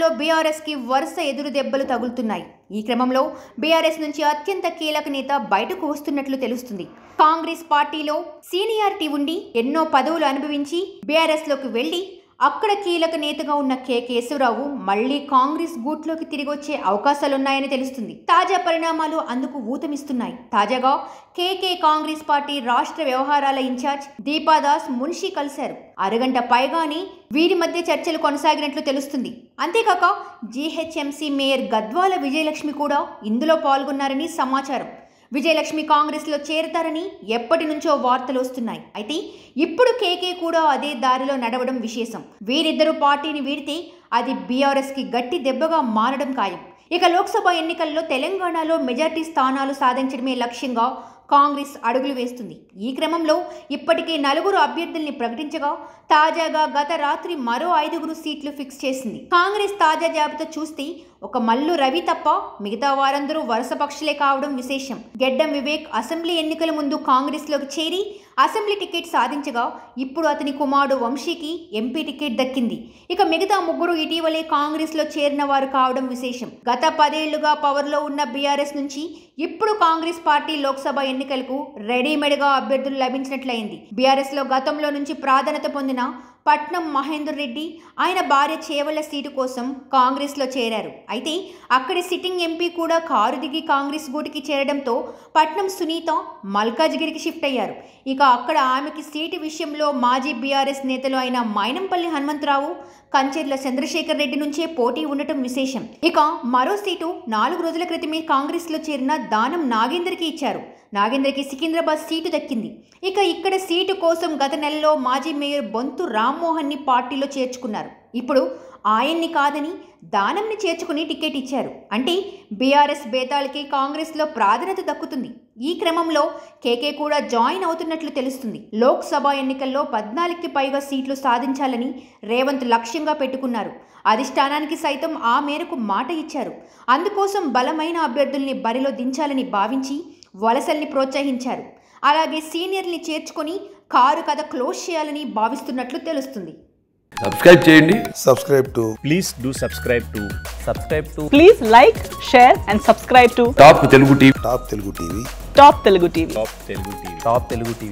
తెలంగాణలో బీఆర్ఎస్ కి వరుస ఎదురు దెబ్బలు తగులుతున్నాయి. ఈ క్రమంలో బీఆర్ఎస్ నుంచి అత్యంత కీలక నేత బయటకు వస్తున్నట్లు తెలుస్తుంది. కాంగ్రెస్ పార్టీలో సీనియారిటీ ఉండి ఎన్నో పదవులు అనుభవించి బీఆర్ఎస్ లోకి వెళ్లి అక్కడ కీలక నేతగా ఉన్న కె కేశవరావు మళ్లీ కాంగ్రెస్ గూట్లోకి తిరిగి వచ్చే అవకాశాలున్నాయని తెలుస్తుంది. తాజా పరిణామాలు అందుకు ఊతమిస్తున్నాయి. తాజాగా కేకే కాంగ్రెస్ పార్టీ రాష్ట్ర వ్యవహారాల ఇన్ఛార్జ్ దీపాదాస్ మున్షి కలిశారు. అరగంట పైగానే వీరి మధ్య చర్చలు కొనసాగినట్లు తెలుస్తుంది. అంతేకాక జీహెచ్ఎంసీ మేయర్ గద్వాల విజయలక్ష్మి కూడా ఇందులో పాల్గొన్నారని సమాచారం. విజయలక్ష్మి కాంగ్రెస్ లో చేరతారని ఎప్పటి నుంచో వార్తలు వస్తున్నాయి. అయితే ఇప్పుడు కేకే కూడా అదే దారిలో నడవడం విశేషం. వీరిద్దరూ పార్టీని వీడితే అది బీఆర్ఎస్ కి గట్టి దెబ్బగా మారడం ఖాయం. ఇక లోక్సభ ఎన్నికల్లో తెలంగాణలో మెజార్టీ స్థానాలు సాధించడమే లక్ష్యంగా కాంగ్రెస్ అడుగులు వేస్తుంది. ఈ క్రమంలో ఇప్పటికే 4 అభ్యర్థుల్ని ప్రకటించగా తాజాగా గత రాత్రి మరో 5 సీట్లు ఫిక్స్ చేసింది. కాంగ్రెస్ తాజా జాబితా చూస్తే ఒక మల్లు రవి తప్ప మిగతా వారందరూ వరుస పక్షులే కావడం విశేషం. గెడ్డం వివేక్ అసెంబ్లీ ఎన్నికల ముందు కాంగ్రెస్ లోకి చేరి అసెంబ్లీ టికెట్ సాధించగా ఇప్పుడు అతని కుమారుడు వంశీకి ఎంపీ టికెట్ దక్కింది. ఇక మిగతా 3 ఇటీవలే కాంగ్రెస్ లో చేరిన వారు కావడం విశేషం. గత 10 ఏళ్లుగా పవర్ లో ఉన్న బీఆర్ఎస్ నుంచి ఇప్పుడు కాంగ్రెస్ పార్టీ లోక్సభ ఎన్నికలకు రెడీమేడ్ గా అభ్యర్థులు లభించినట్లయింది. బీఆర్ఎస్ లో గతంలో నుంచి ప్రాధాన్యత పొందిన పట్నం మహేందర్ రెడ్డి ఆయన భార్య చేవళ్ల సీటు కోసం కాంగ్రెస్ లో చేరారు. అయితే అక్కడి సిట్టింగ్ ఎంపీ కూడా కారు దిగి కాంగ్రెస్ గూటికి చేరడంతో పట్నం సునీత మల్కాజ్గిరికి షిఫ్ట్ అయ్యారు. ఇక అక్కడ ఆమెకి సీటు విషయంలో మాజీ బీఆర్ఎస్ నేతలు అయిన మైనంపల్లి హనుమంతరావు, కంచెర్ల చంద్రశేఖర్ రెడ్డి నుంచే పోటీ ఉండటం విశేషం. ఇక మరో సీటు 4 రోజుల క్రితమే కాంగ్రెస్ లో చేరిన దానం నాగేందర్కి ఇచ్చారు. నాగేంద్రకి సికింద్రాబాద్ సీటు దక్కింది. ఇక ఇక్కడ సీటు కోసం గత నెలలో మాజీ మేయర్ బొంతు రామ్మోహన్ని పార్టీలో చేర్చుకున్నారు. ఇప్పుడు ఆయన్ని కాదని దానంని చేర్చుకుని టికెట్ ఇచ్చారు. అంటే బీఆర్ఎస్ బేతాళకి కాంగ్రెస్లో ప్రాధాన్యత దక్కుతుంది. ఈ క్రమంలో కేకే కూడా జాయిన్ అవుతున్నట్లు తెలుస్తుంది. లోక్సభ ఎన్నికల్లో 14కి పైగా సీట్లు సాధించాలని రేవంత్ లక్ష్యంగా పెట్టుకున్నారు. అధిష్టానానికి సైతం ఆ మేరకు మాట ఇచ్చారు. అందుకోసం బలమైన అభ్యర్థుల్ని బరిలో దించాలని భావించి వలసల్ని ప్రోత్సహించారు. అలాగే సీనియర్ని చేర్చుకొని కారు కథ క్లోజ్ చేయాలని భావిస్తున్నట్లు తెలుస్తుంది. సబ్స్క్రైబ్ చేయండి. Please do subscribe to. Please like, share and subscribe to top Telugu TV. Top Telugu TV.